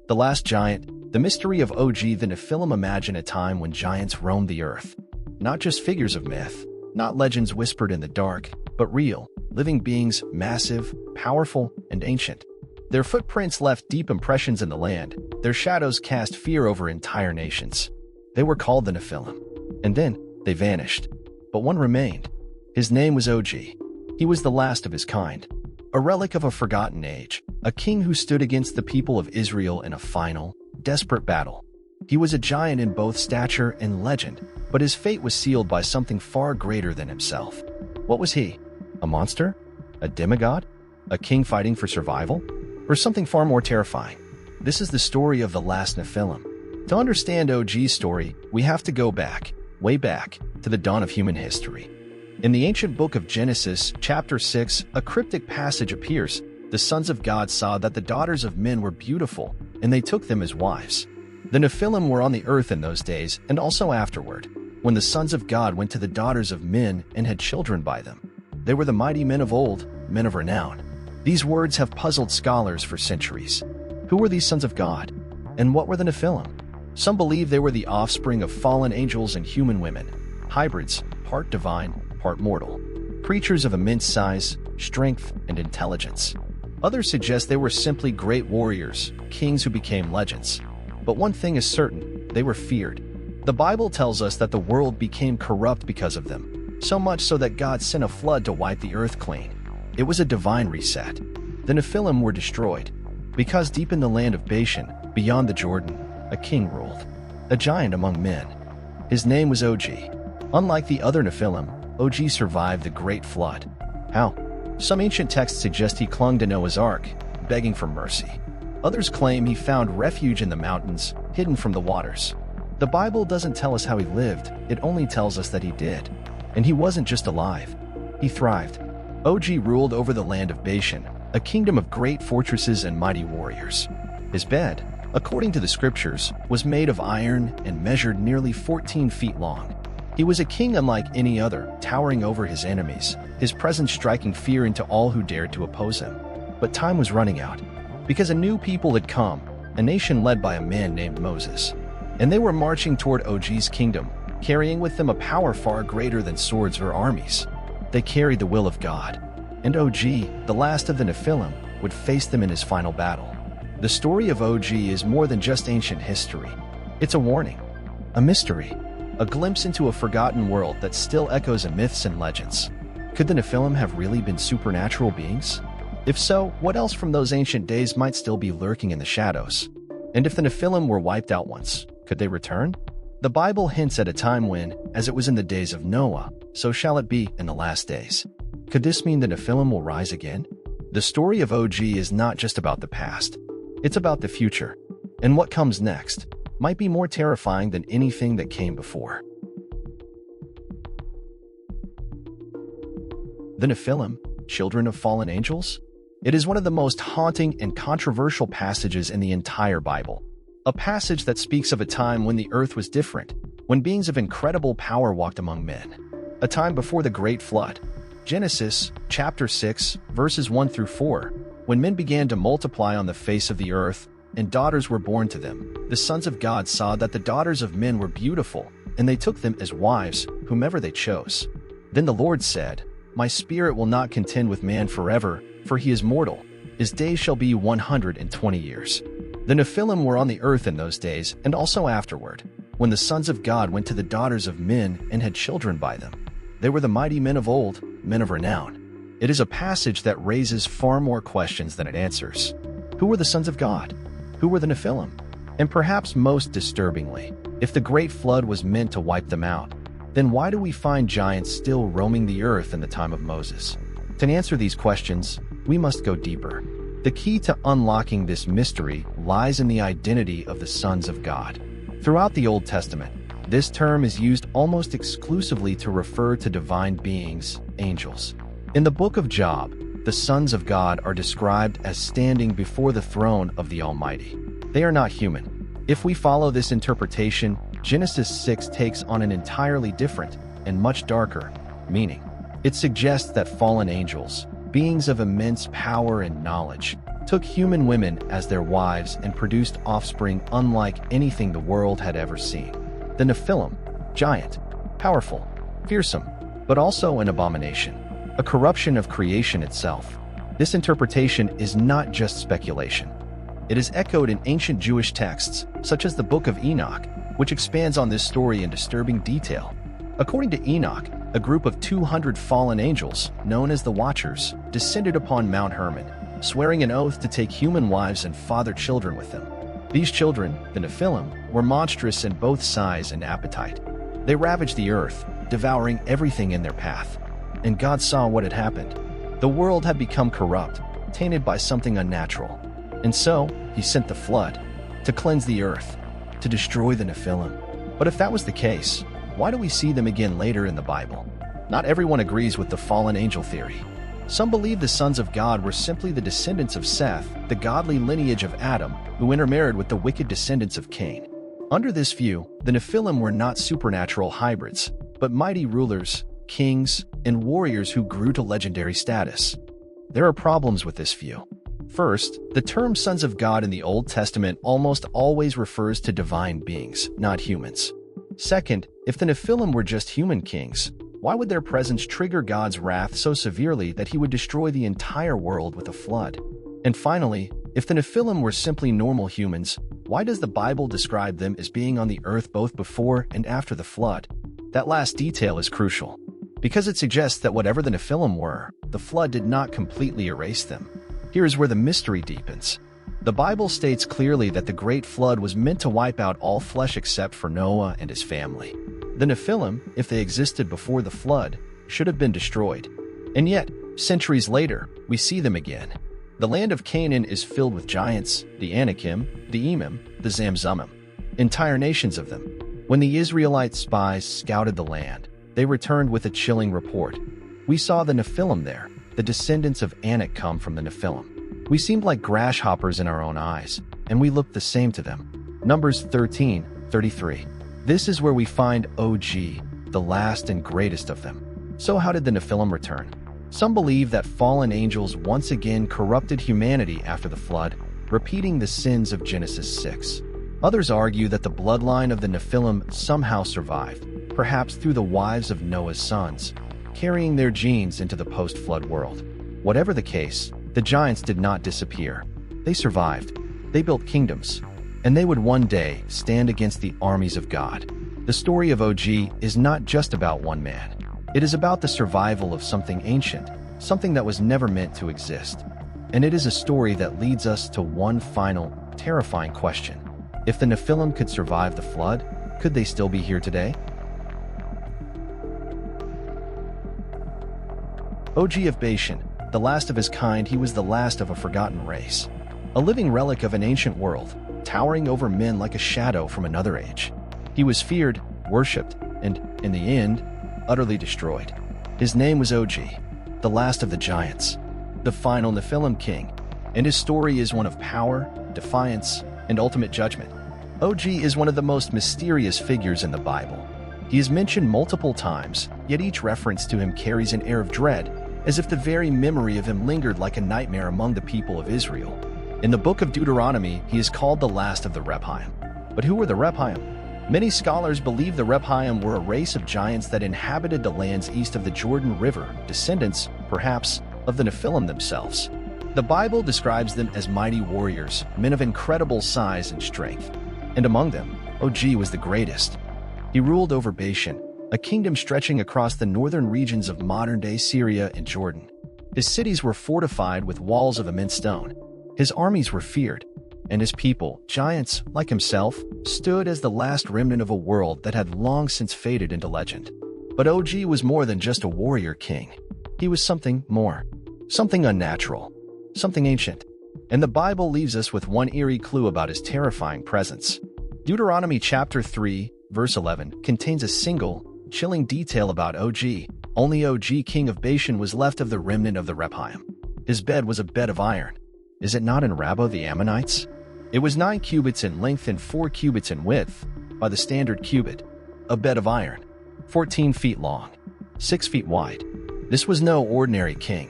The Last Giant, the mystery of Og. The Nephilim. Imagine a time when giants roamed the earth. Not just figures of myth, not legends whispered in the dark, but real, living beings, massive, powerful, and ancient. Their footprints left deep impressions in the land. Their shadows cast fear over entire nations. They were called the Nephilim. And then, they vanished. But one remained. His name was Og. He was the last of his kind. A relic of a forgotten age. A king who stood against the people of Israel in a final, desperate battle. He was a giant in both stature and legend, but his fate was sealed by something far greater than himself. What was he? A monster? A demigod? A king fighting for survival? Or something far more terrifying? This is the story of the last Nephilim. To understand OG's story, we have to go back, way back, to the dawn of human history. In the ancient book of Genesis, chapter 6, a cryptic passage appears. The sons of God saw that the daughters of men were beautiful, and they took them as wives. The Nephilim were on the earth in those days, and also afterward, when the sons of God went to the daughters of men and had children by them. They were the mighty men of old, men of renown. These words have puzzled scholars for centuries. Who were these sons of God? And what were the Nephilim? Some believe they were the offspring of fallen angels and human women, hybrids, part divine, part mortal, creatures of immense size, strength, and intelligence. Others suggest they were simply great warriors, kings who became legends. But one thing is certain, they were feared. The Bible tells us that the world became corrupt because of them, so much so that God sent a flood to wipe the earth clean. It was a divine reset. The Nephilim were destroyed, because deep in the land of Bashan, beyond the Jordan, a king ruled, a giant among men. His name was Og. Unlike the other Nephilim, Og survived the great flood. How? Some ancient texts suggest he clung to Noah's Ark, begging for mercy. Others claim he found refuge in the mountains, hidden from the waters. The Bible doesn't tell us how he lived, it only tells us that he did. And he wasn't just alive, he thrived. Og ruled over the land of Bashan, a kingdom of great fortresses and mighty warriors. His bed, according to the scriptures, was made of iron and measured nearly 14 feet long. He was a king unlike any other, towering over his enemies, his presence striking fear into all who dared to oppose him. But time was running out, because a new people had come, a nation led by a man named Moses. And they were marching toward Og's kingdom, carrying with them a power far greater than swords or armies. They carried the will of God, and Og, the last of the Nephilim, would face them in his final battle. The story of Og is more than just ancient history. It's a warning, a mystery, a glimpse into a forgotten world that still echoes in myths and legends. Could the Nephilim have really been supernatural beings? If so, what else from those ancient days might still be lurking in the shadows? And if the Nephilim were wiped out once, could they return? The Bible hints at a time when, as it was in the days of Noah, so shall it be in the last days. Could this mean the Nephilim will rise again? The story of Og is not just about the past. It's about the future. And what comes next might be more terrifying than anything that came before. The Nephilim, children of fallen angels? It is one of the most haunting and controversial passages in the entire Bible. A passage that speaks of a time when the earth was different, when beings of incredible power walked among men. A time before the Great Flood. Genesis, chapter 6, verses 1 through 4. When men began to multiply on the face of the earth, and daughters were born to them, the sons of God saw that the daughters of men were beautiful, and they took them as wives, whomever they chose. Then the Lord said, My spirit will not contend with man forever, for he is mortal. His days shall be 120 years. The Nephilim were on the earth in those days, and also afterward, when the sons of God went to the daughters of men and had children by them. They were the mighty men of old, men of renown. It is a passage that raises far more questions than it answers. Who were the sons of God? Who were the Nephilim? And perhaps most disturbingly, if the great flood was meant to wipe them out, then why do we find giants still roaming the earth in the time of Moses? To answer these questions, we must go deeper. The key to unlocking this mystery lies in the identity of the sons of God. Throughout the Old Testament, this term is used almost exclusively to refer to divine beings, angels. In the book of Job, the sons of God are described as standing before the throne of the Almighty. They are not human. If we follow this interpretation, Genesis 6 takes on an entirely different and much darker meaning. It suggests that fallen angels, beings of immense power and knowledge, took human women as their wives and produced offspring unlike anything the world had ever seen. The Nephilim, giant, powerful, fearsome, but also an abomination, a corruption of creation itself. This interpretation is not just speculation. It is echoed in ancient Jewish texts, such as the Book of Enoch, which expands on this story in disturbing detail. According to Enoch, a group of 200 fallen angels, known as the Watchers, descended upon Mount Hermon, swearing an oath to take human wives and father children with them. These children, the Nephilim, were monstrous in both size and appetite. They ravaged the earth, devouring everything in their path. And God saw what had happened. The world had become corrupt, tainted by something unnatural. And so, he sent the flood, to cleanse the earth, to destroy the Nephilim. But if that was the case, why do we see them again later in the Bible? Not everyone agrees with the fallen angel theory. Some believe the sons of God were simply the descendants of Seth, the godly lineage of Adam, who intermarried with the wicked descendants of Cain. Under this view, the Nephilim were not supernatural hybrids, but mighty rulers, kings, and warriors who grew to legendary status. There are problems with this view. First, the term sons of God in the Old Testament almost always refers to divine beings, not humans. Second, if the Nephilim were just human kings, why would their presence trigger God's wrath so severely that he would destroy the entire world with a flood? And finally, if the Nephilim were simply normal humans, why does the Bible describe them as being on the earth both before and after the flood? That last detail is crucial, because it suggests that whatever the Nephilim were, the flood did not completely erase them. Here is where the mystery deepens. The Bible states clearly that the Great Flood was meant to wipe out all flesh except for Noah and his family. The Nephilim, if they existed before the flood, should have been destroyed. And yet, centuries later, we see them again. The land of Canaan is filled with giants, the Anakim, the Emim, the Zamzummim, entire nations of them. When the Israelite spies scouted the land, they returned with a chilling report. We saw the Nephilim there. The descendants of Anak come from the Nephilim. We seemed like grasshoppers in our own eyes, and we looked the same to them. Numbers 13:33. This is where we find Og, the last and greatest of them. So how did the Nephilim return? Some believe that fallen angels once again corrupted humanity after the flood, repeating the sins of Genesis 6. Others argue that the bloodline of the Nephilim somehow survived, perhaps through the wives of Noah's sons, carrying their genes into the post-flood world. Whatever the case, the giants did not disappear. They survived. They built kingdoms. And they would one day stand against the armies of God. The story of Og is not just about one man. It is about the survival of something ancient, something that was never meant to exist. And it is a story that leads us to one final, terrifying question. If the Nephilim could survive the flood, could they still be here today? Og of Bashan, the last of his kind, he was the last of a forgotten race. A living relic of an ancient world, towering over men like a shadow from another age. He was feared, worshipped, and, in the end, utterly destroyed. His name was Og, the last of the giants, the final Nephilim king, and his story is one of power, defiance, and ultimate judgment. Og is one of the most mysterious figures in the Bible. He is mentioned multiple times, yet each reference to him carries an air of dread, as if the very memory of him lingered like a nightmare among the people of Israel. In the book of Deuteronomy, he is called the last of the Rephaim. But who were the Rephaim? Many scholars believe the Rephaim were a race of giants that inhabited the lands east of the Jordan River, descendants, perhaps, of the Nephilim themselves. The Bible describes them as mighty warriors, men of incredible size and strength. And among them, Og was the greatest. He ruled over Bashan, a kingdom stretching across the northern regions of modern-day Syria and Jordan. His cities were fortified with walls of immense stone. His armies were feared, and his people, giants like himself, stood as the last remnant of a world that had long since faded into legend. But Og was more than just a warrior king. He was something more, something unnatural, something ancient. And the Bible leaves us with one eerie clue about his terrifying presence. Deuteronomy chapter 3, verse 11, contains a single, chilling detail about Og. Only Og, king of Bashan, was left of the remnant of the Rephaim. His bed was a bed of iron. Is it not in Rabbah the Ammonites? It was 9 cubits in length and 4 cubits in width, by the standard cubit. A bed of iron, 14 feet long, 6 feet wide. This was no ordinary king.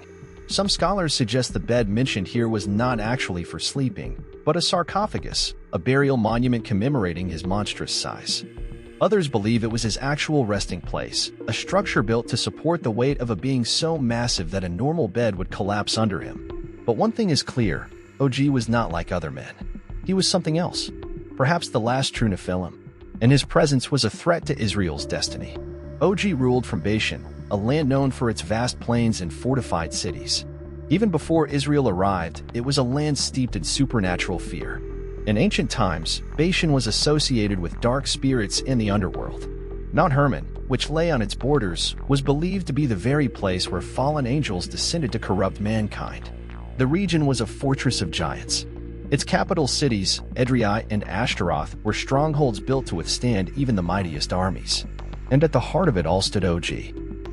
Some scholars suggest the bed mentioned here was not actually for sleeping, but a sarcophagus, a burial monument commemorating his monstrous size. Others believe it was his actual resting place, a structure built to support the weight of a being so massive that a normal bed would collapse under him. But one thing is clear, Og was not like other men. He was something else, perhaps the last true Nephilim, and his presence was a threat to Israel's destiny. Og ruled from Bashan, a land known for its vast plains and fortified cities. Even before Israel arrived, it was a land steeped in supernatural fear. In ancient times, Bashan was associated with dark spirits in the underworld. Mount Hermon, which lay on its borders, was believed to be the very place where fallen angels descended to corrupt mankind. The region was a fortress of giants. Its capital cities, Edrei and Ashtaroth, were strongholds built to withstand even the mightiest armies. And at the heart of it all stood Og,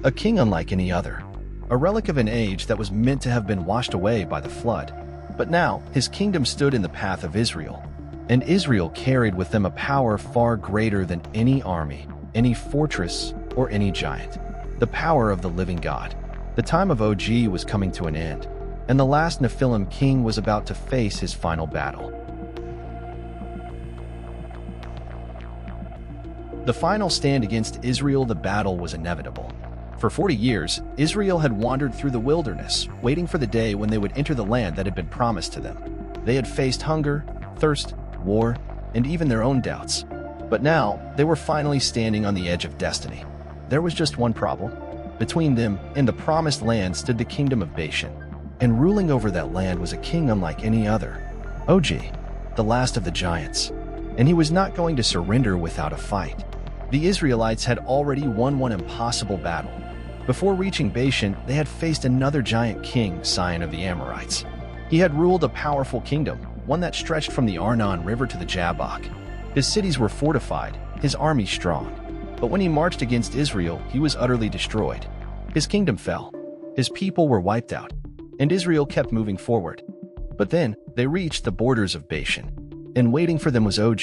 a king unlike any other, a relic of an age that was meant to have been washed away by the flood. But now, his kingdom stood in the path of Israel, and Israel carried with them a power far greater than any army, any fortress, or any giant. The power of the living God. The time of Og was coming to an end, and the last Nephilim king was about to face his final battle. The final stand against Israel, the battle was inevitable. For 40 years, Israel had wandered through the wilderness, waiting for the day when they would enter the land that had been promised to them. They had faced hunger, thirst, war, and even their own doubts. But now, they were finally standing on the edge of destiny. There was just one problem. Between them and the promised land stood the kingdom of Bashan, and ruling over that land was a king unlike any other, Og, the last of the giants. And he was not going to surrender without a fight. The Israelites had already won one impossible battle. Before reaching Bashan, they had faced another giant king, Sihon of the Amorites. He had ruled a powerful kingdom, one that stretched from the Arnon River to the Jabbok. His cities were fortified, his army strong. But when he marched against Israel, he was utterly destroyed. His kingdom fell. His people were wiped out, and Israel kept moving forward. But then, they reached the borders of Bashan, and waiting for them was Og.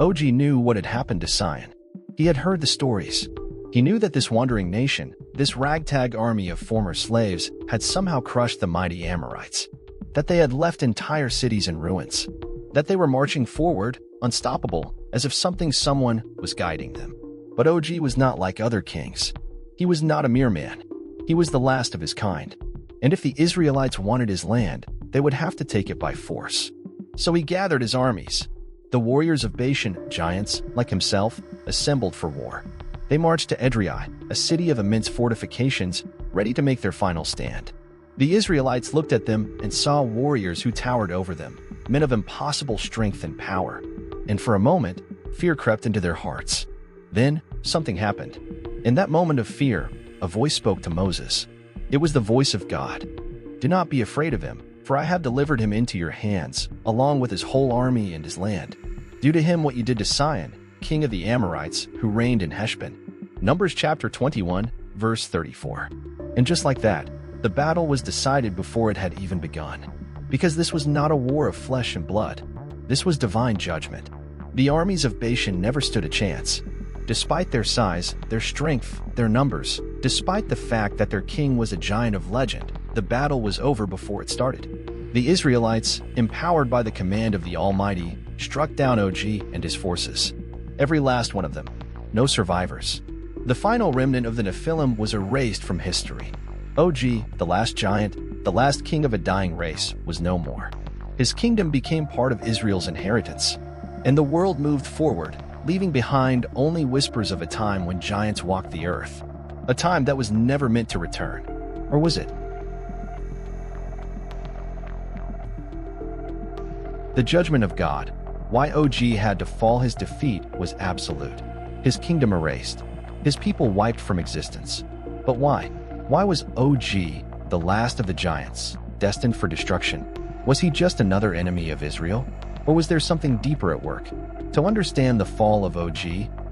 Og knew what had happened to Sihon. He had heard the stories. He knew that this wandering nation, this ragtag army of former slaves, had somehow crushed the mighty Amorites, that they had left entire cities in ruins, that they were marching forward, unstoppable, as if someone was guiding them. But Og was not like other kings. He was not a mere man. He was the last of his kind. And if the Israelites wanted his land, they would have to take it by force. So he gathered his armies. The warriors of Bashan, giants, like himself, assembled for war. They marched to Edrei, a city of immense fortifications, ready to make their final stand. The Israelites looked at them and saw warriors who towered over them, men of impossible strength and power. And for a moment, fear crept into their hearts. Then, something happened. In that moment of fear, a voice spoke to Moses. It was the voice of God. "Do not be afraid of him, for I have delivered him into your hands, along with his whole army and his land. Do to him what you did to Sihon, king of the Amorites, who reigned in Heshbon." Numbers chapter 21, verse 34. And just like that, the battle was decided before it had even begun. Because this was not a war of flesh and blood. This was divine judgment. The armies of Bashan never stood a chance. Despite their size, their strength, their numbers, despite the fact that their king was a giant of legend, the battle was over before it started. The Israelites, empowered by the command of the Almighty, struck down Og and his forces. Every last one of them. No survivors. The final remnant of the Nephilim was erased from history. Og, the last giant, the last king of a dying race, was no more. His kingdom became part of Israel's inheritance. And the world moved forward, leaving behind only whispers of a time when giants walked the earth. A time that was never meant to return. Or was it? The judgment of God, why Og had to fall, his defeat was absolute. His kingdom erased. His people wiped from existence. But why? Why was Og, the last of the giants, destined for destruction? Was he just another enemy of Israel? Or was there something deeper at work? To understand the fall of Og,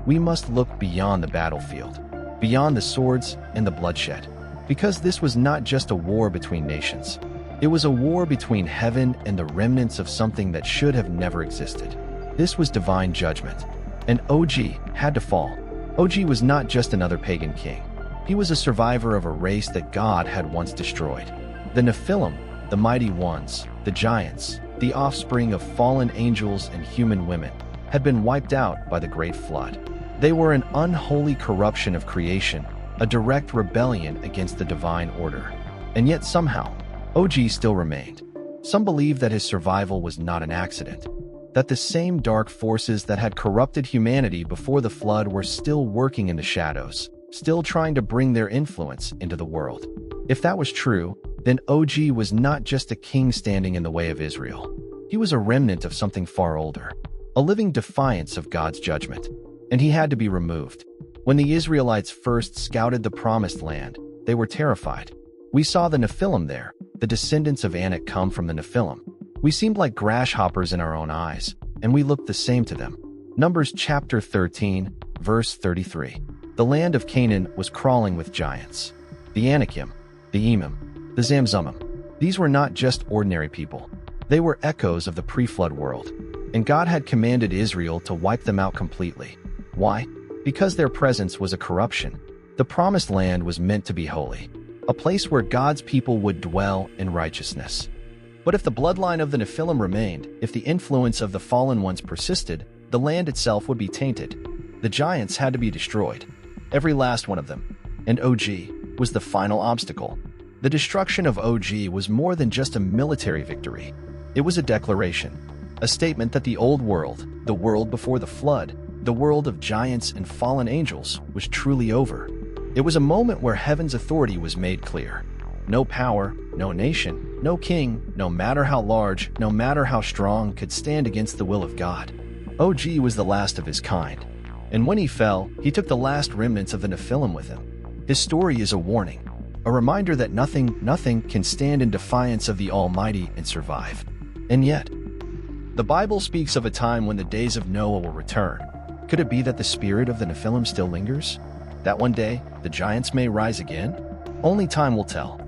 we must look beyond the battlefield, beyond the swords and the bloodshed. Because this was not just a war between nations. It was a war between heaven and the remnants of something that should have never existed. This was divine judgment. And Og had to fall. Og was not just another pagan king. He was a survivor of a race that God had once destroyed. The Nephilim, the mighty ones, the giants, the offspring of fallen angels and human women, had been wiped out by the Great Flood. They were an unholy corruption of creation, a direct rebellion against the divine order. And yet somehow, Og still remained. Some believe that his survival was not an accident, that the same dark forces that had corrupted humanity before the flood were still working in the shadows, still trying to bring their influence into the world. If that was true, then Og was not just a king standing in the way of Israel. He was a remnant of something far older, a living defiance of God's judgment, and he had to be removed. When the Israelites first scouted the Promised Land, they were terrified. We saw the Nephilim there, the descendants of Anak come from the Nephilim. We seemed like grasshoppers in our own eyes, and we looked the same to them. Numbers chapter 13, verse 33. The land of Canaan was crawling with giants. The Anakim, the Emim, the Zamzummim. These were not just ordinary people. They were echoes of the pre-flood world, and God had commanded Israel to wipe them out completely. Why? Because their presence was a corruption. The Promised Land was meant to be holy, a place where God's people would dwell in righteousness. But if the bloodline of the Nephilim remained, if the influence of the fallen ones persisted, the land itself would be tainted. The giants had to be destroyed, every last one of them, and Og was the final obstacle. The destruction of Og was more than just a military victory. It was a declaration, a statement that the old world, the world before the flood, the world of giants and fallen angels, was truly over. It was a moment where heaven's authority was made clear. No power, no nation, no king, no matter how large, no matter how strong, could stand against the will of God. Og was the last of his kind, and when he fell, he took the last remnants of the Nephilim with him. His story is a warning, a reminder that nothing can stand in defiance of the Almighty and survive. And yet, the Bible speaks of a time when the days of Noah will return. Could it be that the spirit of the Nephilim still lingers? That one day, the giants may rise again? Only time will tell.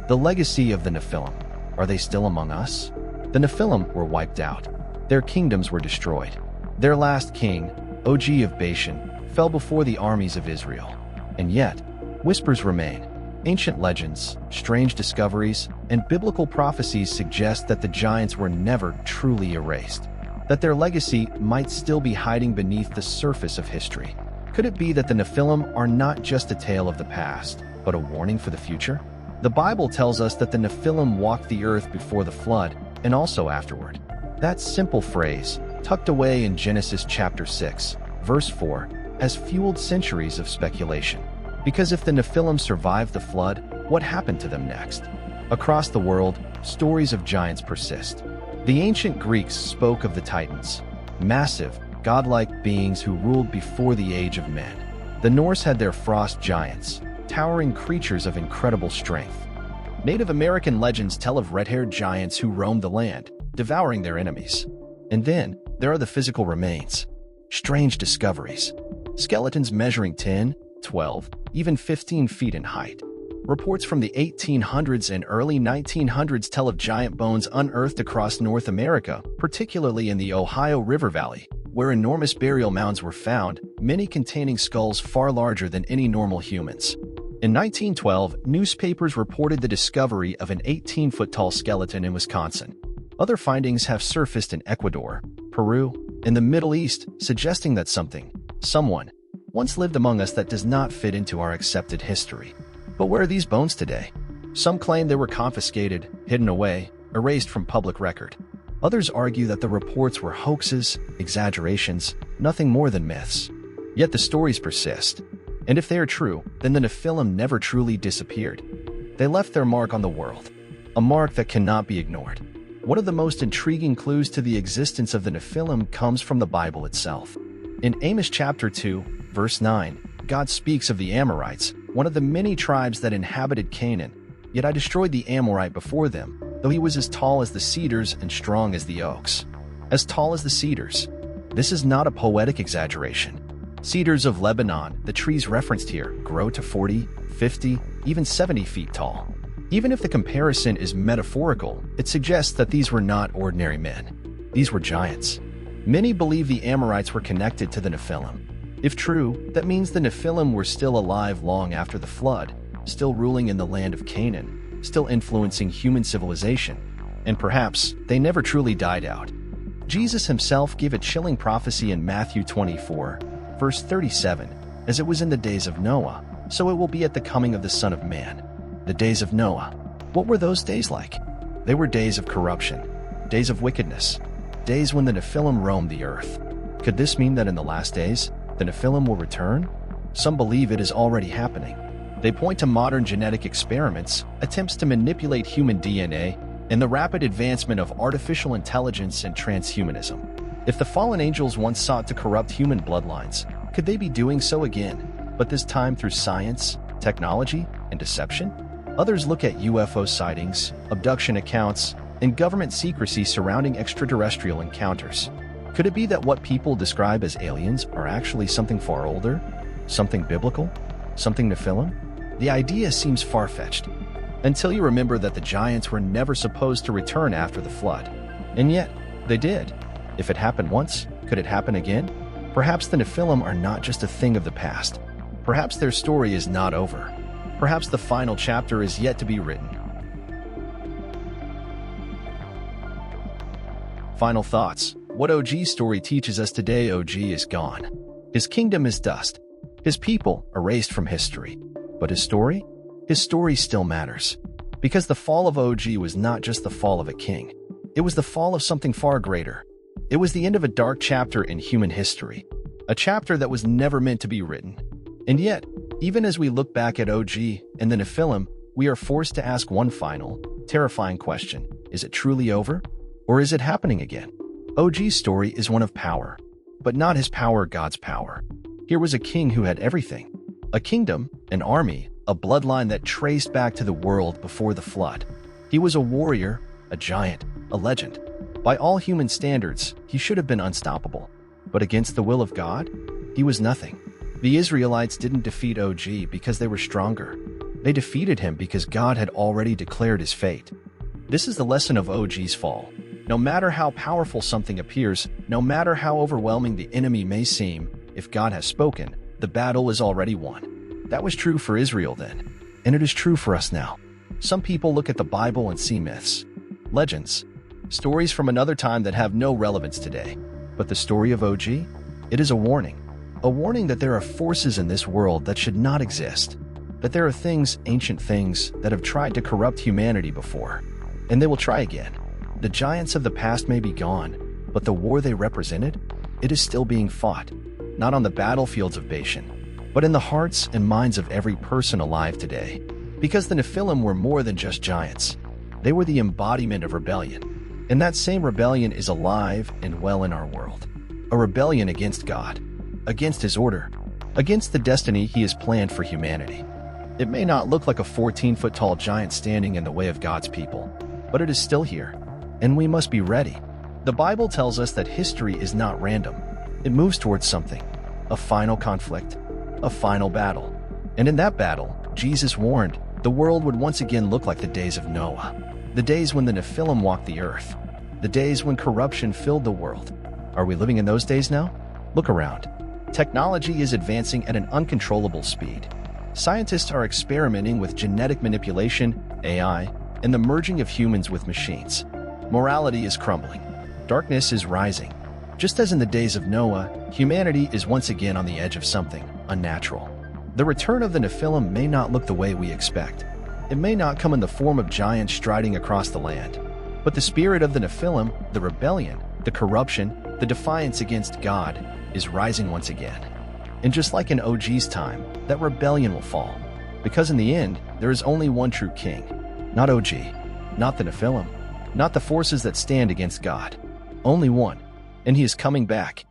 The legacy of the Nephilim. Are they still among us? The Nephilim were wiped out. Their kingdoms were destroyed. Their last king, Og of Bashan, fell before the armies of Israel. And yet, whispers remain. Ancient legends, strange discoveries, and biblical prophecies suggest that the giants were never truly erased, that their legacy might still be hiding beneath the surface of history. Could it be that the Nephilim are not just a tale of the past, but a warning for the future? The Bible tells us that the Nephilim walked the earth before the flood and also afterward. That simple phrase, tucked away in Genesis chapter 6, verse 4, has fueled centuries of speculation. Because if the Nephilim survived the flood, what happened to them next? Across the world, stories of giants persist. The ancient Greeks spoke of the Titans, massive, godlike beings who ruled before the age of men. The Norse had their frost giants, towering creatures of incredible strength. Native American legends tell of red-haired giants who roamed the land, devouring their enemies. And then, there are the physical remains. Strange discoveries. Skeletons measuring 10, 12, even 15 feet in height. Reports from the 1800s and early 1900s tell of giant bones unearthed across North America, particularly in the Ohio River Valley, where enormous burial mounds were found, many containing skulls far larger than any normal humans. In 1912, newspapers reported the discovery of an 18-foot-tall skeleton in Wisconsin. Other findings have surfaced in Ecuador, Peru, and the Middle East, suggesting that someone, once lived among us that does not fit into our accepted history. But where are these bones today? Some claim they were confiscated, hidden away, erased from public record. Others argue that the reports were hoaxes, exaggerations, nothing more than myths. Yet the stories persist. And if they are true, then the Nephilim never truly disappeared. They left their mark on the world, a mark that cannot be ignored. One of the most intriguing clues to the existence of the Nephilim comes from the Bible itself. In Amos chapter 2, verse 9, God speaks of the Amorites, one of the many tribes that inhabited Canaan. Yet I destroyed the Amorite before them, though he was as tall as the cedars and strong as the oaks. As tall as the cedars. This is not a poetic exaggeration. Cedars of Lebanon, the trees referenced here, grow to 40, 50, even 70 feet tall. Even if the comparison is metaphorical, it suggests that these were not ordinary men. These were giants. Many believe the Amorites were connected to the Nephilim. If true, that means the Nephilim were still alive long after the flood, still ruling in the land of Canaan, still influencing human civilization, and perhaps they never truly died out. Jesus himself gave a chilling prophecy in Matthew 24, verse 37, as it was in the days of Noah, so it will be at the coming of the Son of Man. The days of Noah. What were those days like? They were days of corruption, days of wickedness, days when the Nephilim roamed the earth. Could this mean that in the last days, the Nephilim will return? Some believe it is already happening. They point to modern genetic experiments, attempts to manipulate human DNA, and the rapid advancement of artificial intelligence and transhumanism. If the fallen angels once sought to corrupt human bloodlines, could they be doing so again, but this time through science, technology, and deception? Others look at UFO sightings, abduction accounts, and government secrecy surrounding extraterrestrial encounters. Could it be that what people describe as aliens are actually something far older? Something biblical? Something Nephilim? The idea seems far-fetched, until you remember that the giants were never supposed to return after the flood. And yet, they did. If it happened once, could it happen again? Perhaps the Nephilim are not just a thing of the past. Perhaps their story is not over. Perhaps the final chapter is yet to be written. Final thoughts. What OG's story teaches us today: OG is gone. His kingdom is dust. His people erased from history. But his story? His story still matters. Because the fall of OG was not just the fall of a king. It was the fall of something far greater. It was the end of a dark chapter in human history. A chapter that was never meant to be written. And yet, even as we look back at OG and the Nephilim, we are forced to ask one final, terrifying question. Is it truly over? Or is it happening again? OG's story is one of power, but not his power, God's power. Here was a king who had everything. A kingdom, an army, a bloodline that traced back to the world before the flood. He was a warrior, a giant, a legend. By all human standards, he should have been unstoppable. But against the will of God, he was nothing. The Israelites didn't defeat OG because they were stronger. They defeated him because God had already declared his fate. This is the lesson of OG's fall. No matter how powerful something appears, no matter how overwhelming the enemy may seem, if God has spoken, the battle is already won. That was true for Israel then, and it is true for us now. Some people look at the Bible and see myths, legends, stories from another time that have no relevance today. But the story of OG? It is a warning that there are forces in this world that should not exist, that there are things, ancient things, that have tried to corrupt humanity before, and they will try again. The giants of the past may be gone, but the war they represented, it is still being fought, not on the battlefields of Bashan, but in the hearts and minds of every person alive today. Because the Nephilim were more than just giants. They were the embodiment of rebellion, and that same rebellion is alive and well in our world. A rebellion against God, against his order, against the destiny he has planned for humanity. It may not look like a 14-foot-tall giant standing in the way of God's people, but it is still here, and we must be ready. The Bible tells us that history is not random. It moves towards something, a final conflict, a final battle. And in that battle, Jesus warned, the world would once again look like the days of Noah, the days when the Nephilim walked the earth, the days when corruption filled the world. Are we living in those days now? Look around. Technology is advancing at an uncontrollable speed. Scientists are experimenting with genetic manipulation, AI, and the merging of humans with machines. Morality is crumbling. Darkness is rising. Just as in the days of Noah, humanity is once again on the edge of something unnatural. The return of the Nephilim may not look the way we expect. It may not come in the form of giants striding across the land. But the spirit of the Nephilim, the rebellion, the corruption, the defiance against God, is rising once again. And just like in OG's time, that rebellion will fall. Because in the end, there is only one true king. Not OG, not the Nephilim, not the forces that stand against God. Only one. And he is coming back.